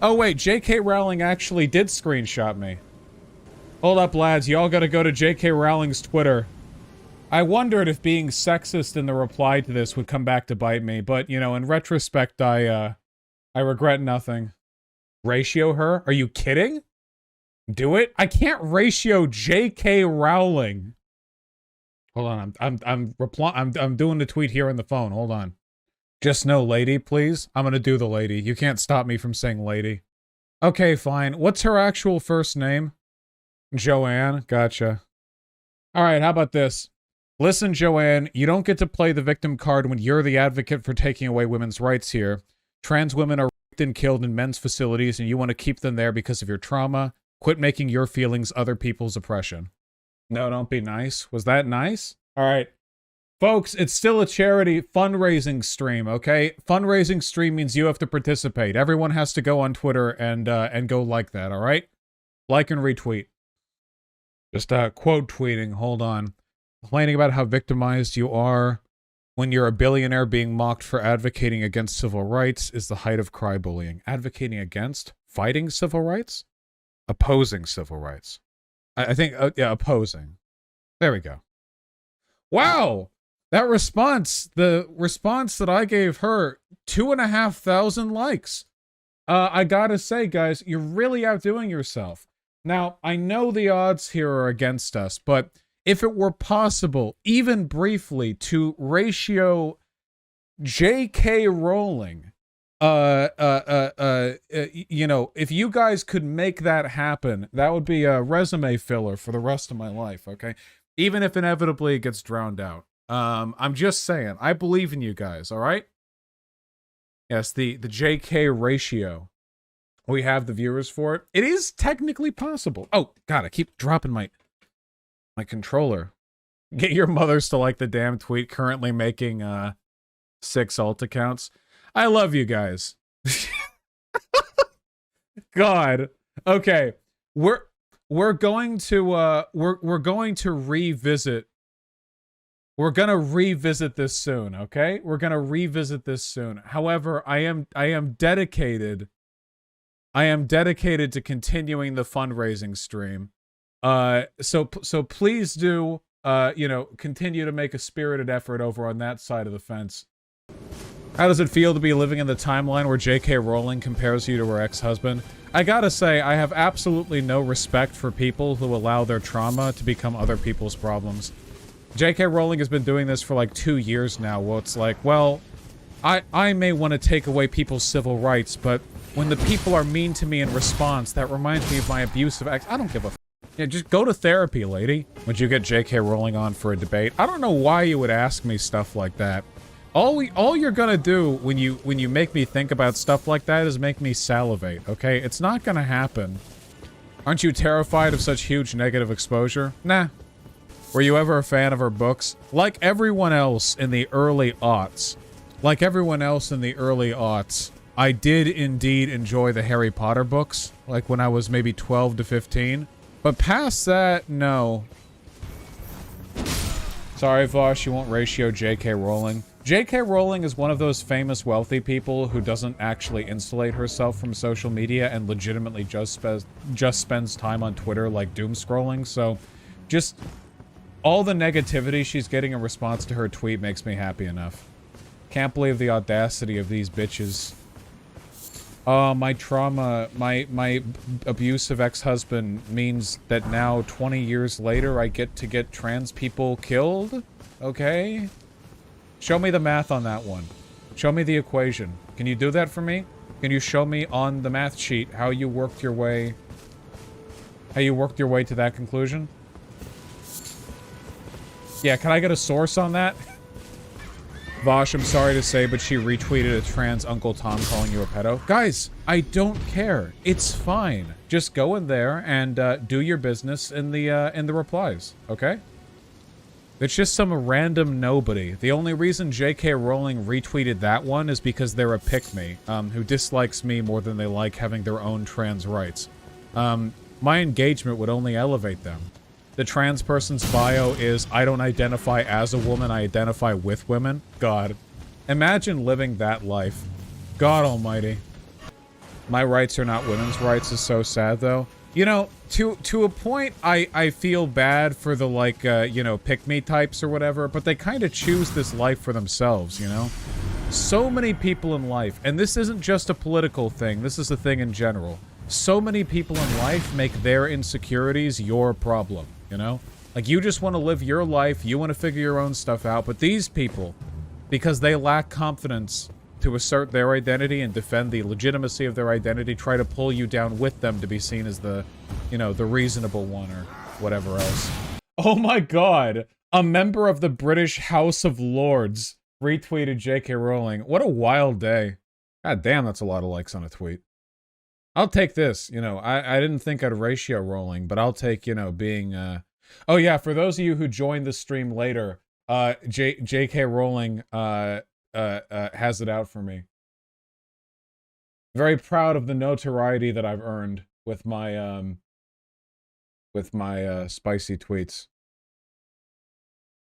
Oh wait, J.K. Rowling actually did screenshot me. Hold up, lads. Y'all gotta go to J.K. Rowling's Twitter. I wondered if being sexist in the reply to this would come back to bite me, but, you know, in retrospect, I regret nothing. Ratio her? Are you kidding? Do it? I can't ratio J.K. Rowling. Hold on, I'm doing the tweet here on the phone. Hold on. Just no lady, please. I'm gonna do the lady. You can't stop me from saying lady. Okay, fine. What's her actual first name? Joanne. Gotcha. Alright, how about this? Listen, Joanne, you don't get to play the victim card when you're the advocate for taking away women's rights here. Trans women are raped and killed in men's facilities, and you want to keep them there because of your trauma. Quit making your feelings other people's oppression. No, don't be nice. Was that nice? Alright. Folks, it's still a charity fundraising stream, okay? Fundraising stream means you have to participate. Everyone has to go on Twitter and go like that, alright? Like and retweet. Just quote tweeting, hold on. Complaining about how victimized you are when you're a billionaire being mocked for advocating against civil rights is the height of crybullying. Advocating against? Fighting civil rights? Opposing civil rights. I think, yeah, opposing. There we go. Wow! That response, the response that I gave her, 2,500 likes. I gotta say, guys, you're really outdoing yourself. Now, I know the odds here are against us, but if it were possible, even briefly, to ratio J.K. Rowling, you know, if you guys could make that happen, that would be a resume filler for the rest of my life, okay? Even if inevitably it gets drowned out. I'm just saying, I believe in you guys, all right? Yes, the JK ratio. We have the viewers for it. It is technically possible. Oh, God, I keep dropping my controller. Get your mothers to like the damn tweet, currently making 6 alt accounts. I love you guys. God. Okay. We're going to revisit. We're gonna revisit this soon, okay? We're gonna revisit this soon. However, I am dedicated. I am dedicated to continuing the fundraising stream. So please do, you know, continue to make a spirited effort over on that side of the fence. How does it feel to be living in the timeline where J.K. Rowling compares you to her ex-husband? I gotta say, I have absolutely no respect for people who allow their trauma to become other people's problems. J.K. Rowling has been doing this for like 2 years now, where it's like, well, I may want to take away people's civil rights, but when the people are mean to me in response, that reminds me of my abusive ex. I don't give a f. Yeah, just go to therapy, lady. Would you get J.K. Rowling on for a debate? I don't know why you would ask me stuff like that. All you're gonna do when you make me think about stuff like that is make me salivate, okay? It's not gonna happen. Aren't you terrified of such huge negative exposure? Nah. Were you ever a fan of her books? Like everyone else in the early aughts. I did indeed enjoy the Harry Potter books, like when I was maybe 12 to 15. But past that, no. Sorry, Vaush, you won't ratio J.K. Rowling. J.K. Rowling is one of those famous wealthy people who doesn't actually insulate herself from social media and legitimately just spends time on Twitter like doom scrolling, so just all the negativity she's getting in response to her tweet makes me happy enough. Can't believe the audacity of these bitches. My trauma, my abusive ex-husband means that now 20 years later I get to get trans people killed? Okay? Show me the math on that one. Show me the equation. Can you do that for me? Can you show me on the math sheet how you worked your way to that conclusion? Yeah, can I get a source on that? Vaush, I'm sorry to say, but she retweeted a trans Uncle Tom calling you a pedo. Guys, I don't care. It's fine. Just go in there and do your business in the replies, okay? It's just some random nobody. The only reason J.K. Rowling retweeted that one is because they're a pick-me, who dislikes me more than they like having their own trans rights. My engagement would only elevate them. The trans person's bio is, I don't identify as a woman, I identify with women. God. Imagine living that life. God almighty. My rights are not women's rights is so sad, though. You know, to a point, I feel bad for the, like, you know, pick-me types or whatever, but they kind of choose this life for themselves, you know? So many people in life, and this isn't just a political thing, this is a thing in general. So many people in life make their insecurities your problem, you know? Like, you just want to live your life, you want to figure your own stuff out, but these people, because they lack confidence to assert their identity and defend the legitimacy of their identity, try to pull you down with them to be seen as the, you know, the reasonable one or whatever else. Oh my god! A member of the British House of Lords retweeted J.K. Rowling. What a wild day. God damn, that's a lot of likes on a tweet. I'll take this, you know, I didn't think I'd ratio Rowling, but I'll take, you know, being, Oh yeah, for those of you who joined the stream later, J.K. Rowling, has it out for me. Very proud of the notoriety that I've earned with my spicy tweets.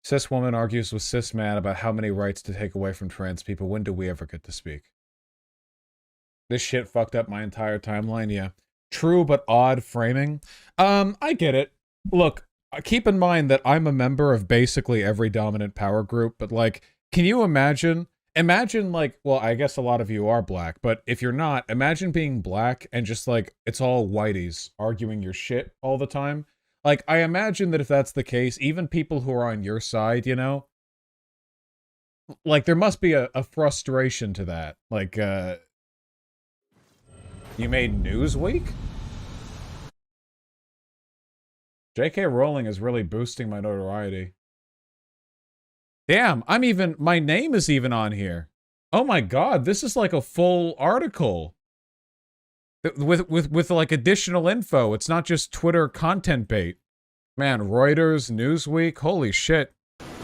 Cis woman argues with cis man about how many rights to take away from trans people. When do we ever get to speak? This shit fucked up my entire timeline, yeah. True but odd framing. I get it. Look, keep in mind that I'm a member of basically every dominant power group, but like, can you imagine? Imagine like, well, I guess a lot of you are black, but if you're not, imagine being black and just like, it's all whiteys arguing your shit all the time. Like, I imagine that if that's the case, even people who are on your side, you know, like, there must be a frustration to that. Like, you made Newsweek? J.K. Rowling is really boosting my notoriety. Damn, my name is even on here. Oh my god, this is like a full article. With like additional info. It's not just Twitter content bait. Man, Reuters, Newsweek, holy shit.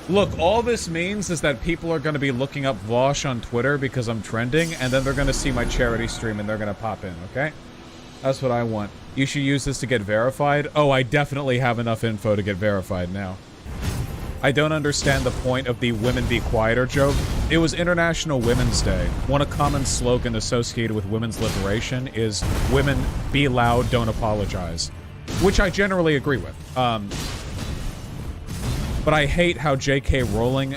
Look, all this means is that people are going to be looking up Vaush on Twitter because I'm trending, and then they're going to see my charity stream and they're going to pop in, okay? That's what I want. You should use this to get verified. Oh, I definitely have enough info to get verified now. I don't understand the point of the women be quieter joke. It was International Women's Day. One common slogan associated with women's liberation is women be loud, don't apologize. Which I generally agree with. But I hate how J.K. Rowling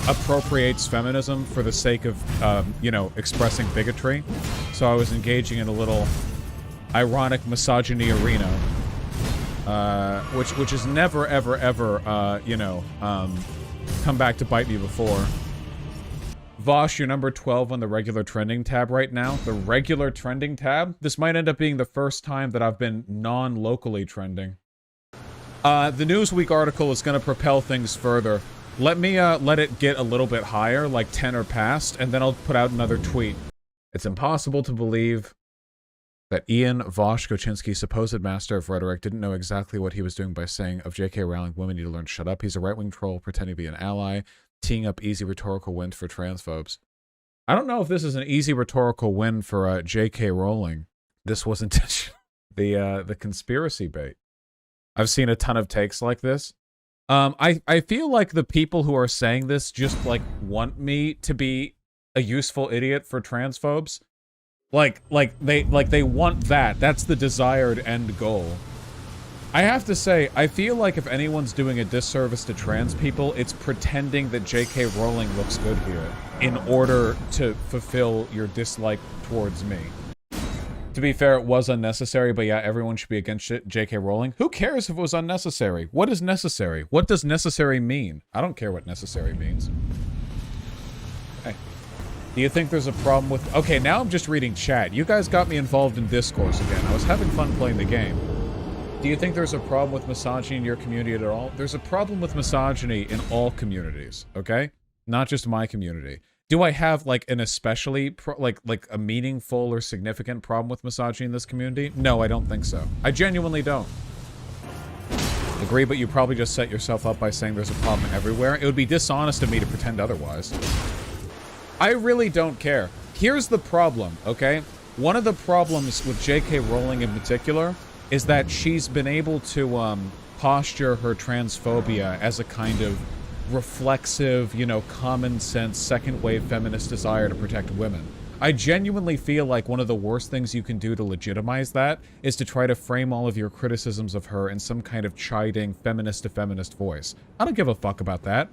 appropriates feminism for the sake of, you know, expressing bigotry. So I was engaging in a little ironic misogyny arena. Which has never, ever, ever, you know, come back to bite me before. Vaush, you're number 12 on the regular trending tab right now. The regular trending tab? This might end up being the first time that I've been non-locally trending. The Newsweek article is going to propel things further. Let me, let it get a little bit higher, like 10 or past, and then I'll put out another tweet. It's impossible to believe that Ian Vaush, Koczynski's supposed master of rhetoric, didn't know exactly what he was doing by saying of J.K. Rowling, women need to learn to shut up. He's a right-wing troll pretending to be an ally, teeing up easy rhetorical wins for transphobes. I don't know if this is an easy rhetorical win for J.K. Rowling. This wasn't the conspiracy bait. I've seen a ton of takes like this. I feel like the people who are saying this just like want me to be a useful idiot for transphobes. Like they want that. That's the desired end goal. I have to say, I feel like if anyone's doing a disservice to trans people, it's pretending that J.K. Rowling looks good here in order to fulfill your dislike towards me. To be fair, it was unnecessary, but yeah, everyone should be against J.K. Rowling. Who cares if it was unnecessary? What is necessary? What does necessary mean? I don't care what necessary means. Hey. Do you think there's a problem with... Okay, now I'm just reading chat. You guys got me involved in discourse again. I was having fun playing the game. Do you think there's a problem with misogyny in your community at all? There's a problem with misogyny in all communities, okay? Not just my community. Do I have, like, an especially, like a meaningful or significant problem with misogyny in this community? No, I don't think so. I genuinely don't. Agree, but you probably just set yourself up by saying there's a problem everywhere. It would be dishonest of me to pretend otherwise. I really don't care. Here's the problem, okay? One of the problems with J.K. Rowling in particular is that she's been able to posture her transphobia as a kind of reflexive, you know, common sense, second wave feminist desire to protect women. I genuinely feel like one of the worst things you can do to legitimize that is to try to frame all of your criticisms of her in some kind of chiding feminist-to-feminist voice. I don't give a fuck about that.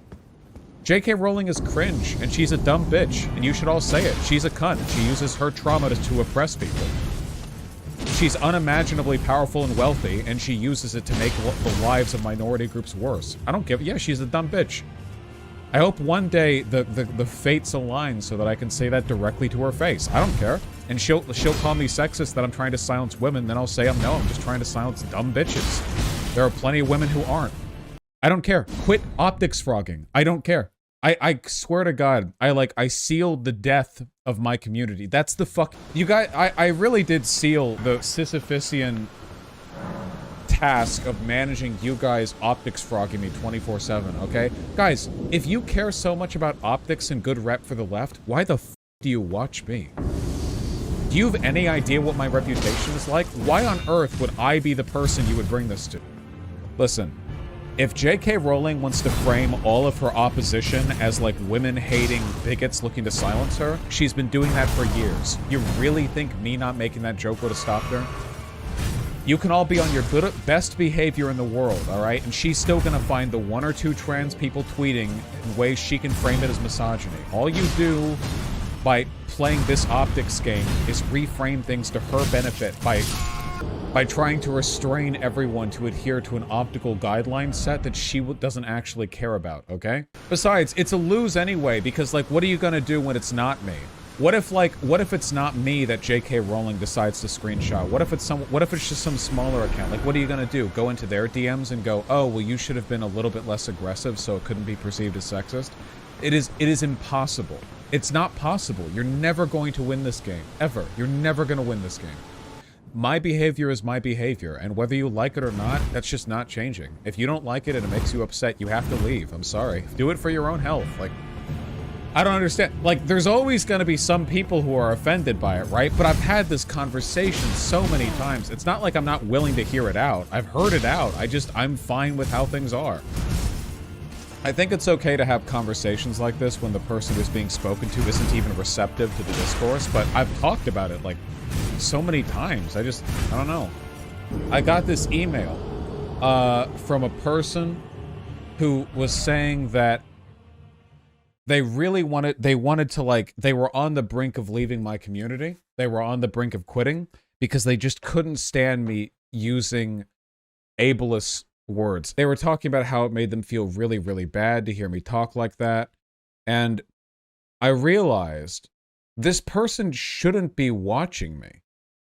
J.K. Rowling is cringe, and she's a dumb bitch, and you should all say it. She's a cunt. She uses her trauma to oppress people. She's unimaginably powerful and wealthy, and she uses it to make the lives of minority groups worse. I don't give... Yeah, she's a dumb bitch. I hope one day the fates align so that I can say that directly to her face. I don't care. And she'll call me sexist that I'm trying to silence women, then I'll say I'm just trying to silence dumb bitches. There are plenty of women who aren't. I don't care. Quit optics frogging. I don't care. I swear to God, I sealed the death of my community. That's the fuck... You guys, I really did seal the Sisyphusian task of managing you guys optics frogging me 24/7, okay? Guys, if you care so much about optics and good rep for the left, why the f do you watch me? Do you have any idea what my reputation is like? Why on earth would I be the person you would bring this to? Listen, if J.K. Rowling wants to frame all of her opposition as like women-hating bigots looking to silence her, she's been doing that for years. You really think me not making that joke would have stopped her? You can all be on your best behavior in the world, alright? And she's still gonna find the 1 or 2 trans people tweeting in ways she can frame it as misogyny. All you do by playing this optics game is reframe things to her benefit by trying to restrain everyone to adhere to an optical guideline set that she doesn't actually care about, okay? Besides, it's a lose anyway, because, like, what are you gonna do when it's not me? What if it's not me that J.K. Rowling decides to screenshot? What if it's just some smaller account? Like, what are you gonna do? Go into their DMs and go, oh, well, you should have been a little bit less aggressive so it couldn't be perceived as sexist? It is impossible. It's not possible. You're never going to win this game. Ever. You're never gonna win this game. My behavior is my behavior, and whether you like it or not, that's just not changing. If you don't like it and it makes you upset, you have to leave. I'm sorry. Do it for your own health. Like, I don't understand. Like, there's always going to be some people who are offended by it, right? But I've had this conversation so many times. It's not like I'm not willing to hear it out. I've heard it out. I'm fine with how things are. I think it's okay to have conversations like this when the person who's being spoken to isn't even receptive to the discourse, but I've talked about it, like, so many times. I don't know. I got this email from a person who was saying that they wanted to, like, they were on the brink of leaving my community. They were on the brink of quitting because they just couldn't stand me using ableist words. They were talking about how it made them feel really, really bad to hear me talk like that. And I realized this person shouldn't be watching me.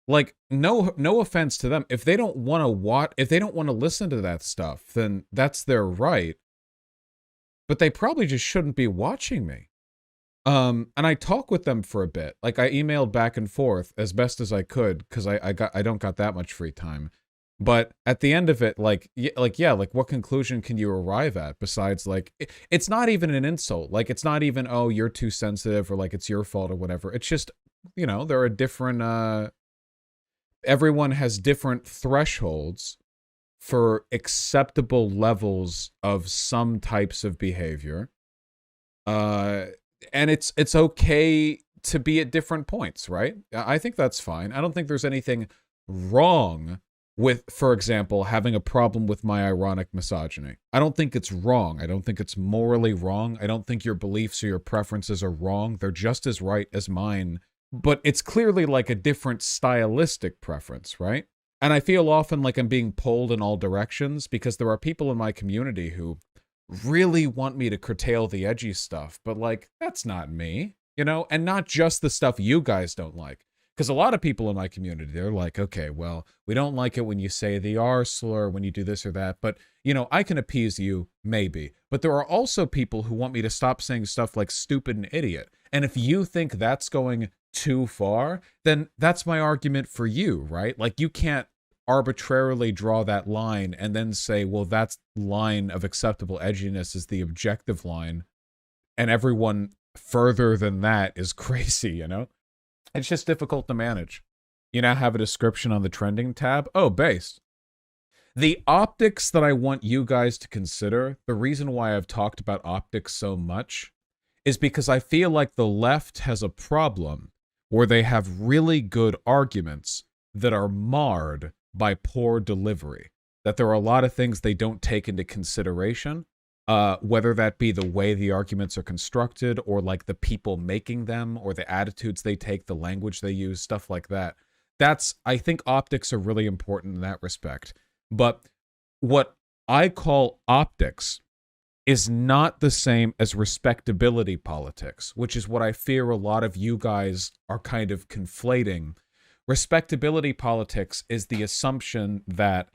Like, no offense to them. If they don't want to listen to that stuff, then that's their right. But they probably just shouldn't be watching me. And I talked with them for a bit. Like, I emailed back and forth as best as I could because I don't got that much free time. But at the end of it, like what conclusion can you arrive at besides, like, it's not even an insult. Like, it's not even, oh, you're too sensitive or like it's your fault or whatever. It's just, you know, there are different, everyone has different thresholds for acceptable levels of some types of behavior. And it's okay to be at different points, right? I think that's fine. I don't think there's anything wrong with, for example, having a problem with my ironic misogyny. I don't think it's wrong. I don't think it's morally wrong. I don't think your beliefs or your preferences are wrong. They're just as right as mine. But it's clearly like a different stylistic preference, right? And I feel often like I'm being pulled in all directions because there are people in my community who really want me to curtail the edgy stuff. But, like, that's not me, you know? And not just the stuff you guys don't like. Because a lot of people in my community, they're like, okay, well, we don't like it when you say the R slur, when you do this or that. But, you know, I can appease you, maybe. But there are also people who want me to stop saying stuff like stupid and idiot. And if you think that's going too far, then that's my argument for you, right? Like, you can't arbitrarily draw that line and then say, well, that line of acceptable edginess is the objective line. And everyone further than that is crazy, you know? It's just difficult to manage. You now have a description on the trending tab. Oh, based. The optics that I want you guys to consider, the reason why I've talked about optics so much, is because I feel like the left has a problem or they have really good arguments that are marred by poor delivery. That there are a lot of things they don't take into consideration, whether that be the way the arguments are constructed, or like the people making them, or the attitudes they take, the language they use, stuff like that. I think optics are really important in that respect. But what I call optics is not the same as respectability politics, which is what I fear a lot of you guys are kind of conflating. Respectability politics is the assumption that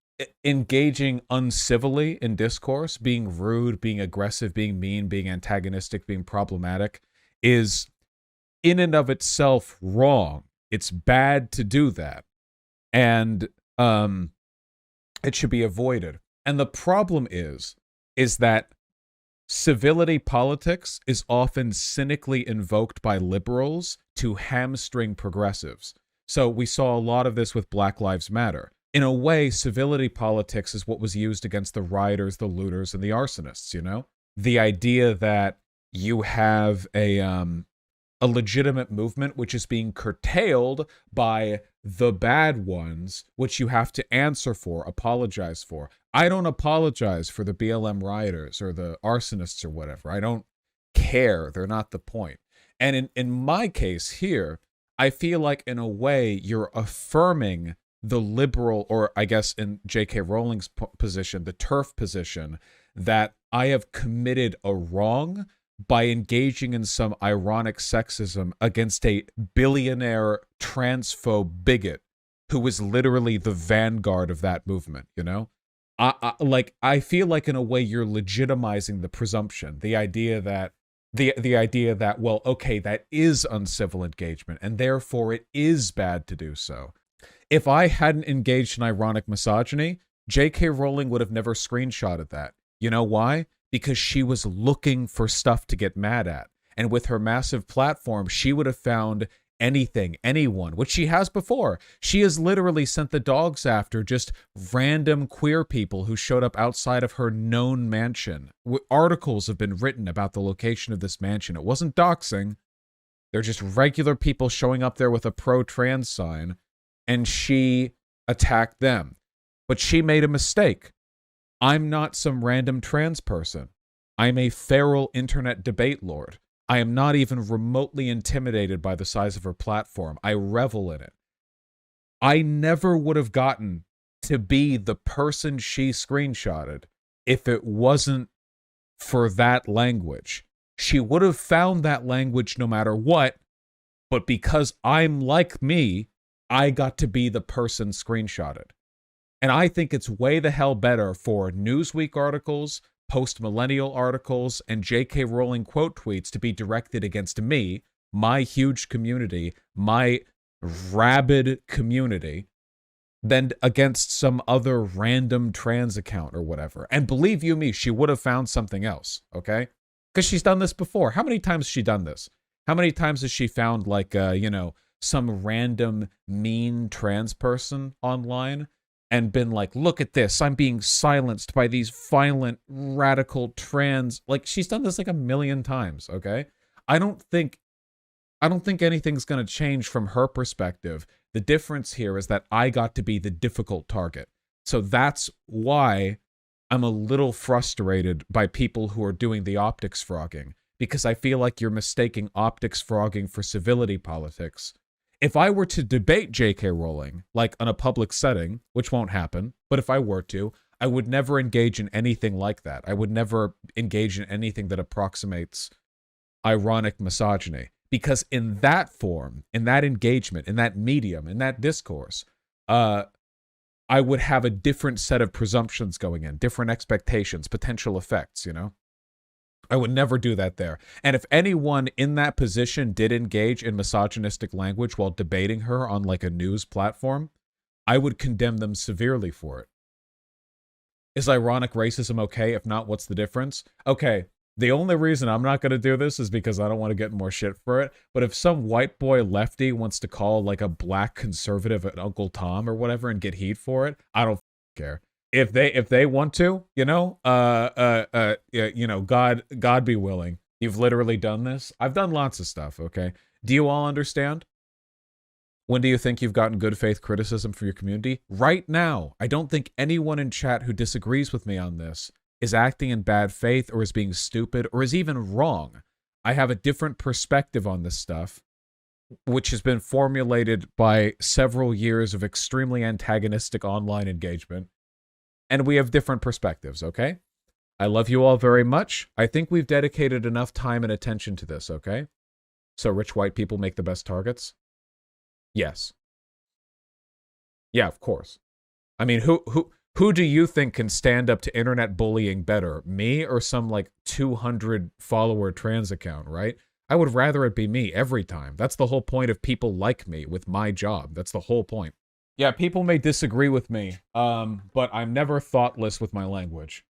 engaging uncivilly in discourse, being rude, being aggressive, being mean, being antagonistic, being problematic, is in and of itself wrong. It's bad to do that. And it should be avoided. And the problem is that civility politics is often cynically invoked by liberals to hamstring progressives. So we saw a lot of this with Black Lives Matter. In a way, civility politics is what was used against the rioters, the looters, and the arsonists, you know? The idea that you have a legitimate movement which is being curtailed by the bad ones, which you have to answer for, apologize for. I don't apologize for the BLM rioters or the arsonists or whatever. I don't care. They're not the point. And in my case here, I feel like in a way you're affirming the liberal, or I guess in J.K. Rowling's position, the TERF position, that I have committed a wrong by engaging in some ironic sexism against a billionaire transphobe bigot who is literally the vanguard of that movement, you know? I feel like in a way you're legitimizing the presumption, the idea that the idea that, well, okay, that is uncivil engagement, and therefore it is bad to do so. If I hadn't engaged in ironic misogyny, J.K. Rowling would have never screenshotted that. You know why? Because she was looking for stuff to get mad at. And with her massive platform, she would have found anything, anyone, which she has before. She has literally sent the dogs after just random queer people who showed up outside of her known mansion. Articles have been written about the location of this mansion. It wasn't doxing. They're just regular people showing up there with a pro-trans sign, and she attacked them. But she made a mistake. I'm not some random trans person. I'm a feral internet debate lord. I am not even remotely intimidated by the size of her platform. I revel in it. I never would have gotten to be the person she screenshotted if it wasn't for that language. She would have found that language no matter what, but because I'm like me, I got to be the person screenshotted. And I think it's way the hell better for Newsweek articles, post-millennial articles, and J.K. Rowling quote tweets to be directed against me, my huge community, my rabid community, than against some other random trans account or whatever. And believe you me, she would have found something else, okay? Because she's done this before. How many times has she done this? How many times has she found, like, some random mean trans person online and been like, look at this, I'm being silenced by these violent, radical trans... Like, she's done this like a million times, okay? I don't think anything's going to change from her perspective. The difference here is that I got to be the difficult target. So that's why I'm a little frustrated by people who are doing the optics frogging, because I feel like you're mistaking optics frogging for civility politics. If I were to debate J.K. Rowling, like on a public setting, which won't happen, but if I were to, I would never engage in anything like that. I would never engage in anything that approximates ironic misogyny. Because in that form, in that engagement, in that medium, in that discourse, I would have a different set of presumptions going in, different expectations, potential effects, you know? I would never do that there. And if anyone in that position did engage in misogynistic language while debating her on like a news platform, I would condemn them severely for it. Is ironic racism okay? If not, what's the difference? Okay, the only reason I'm not going to do this is because I don't want to get more shit for it. But if some white boy lefty wants to call like a black conservative an Uncle Tom or whatever and get heat for it, I don't care. If they want to, you know, God be willing. You've literally done this. I've done lots of stuff, okay? Do you all understand? When do you think you've gotten good faith criticism for your community? Right now. I don't think anyone in chat who disagrees with me on this is acting in bad faith or is being stupid or is even wrong. I have a different perspective on this stuff, which has been formulated by several years of extremely antagonistic online engagement. And we have different perspectives, okay? I love you all very much. I think we've dedicated enough time and attention to this, okay? So rich white people make the best targets? Yes. Yeah, of course. I mean, who do you think can stand up to internet bullying better? Me or some, like, 200-follower trans account, right? I would rather it be me every time. That's the whole point of people like me with my job. That's the whole point. Yeah, people may disagree with me, but I'm never thoughtless with my language.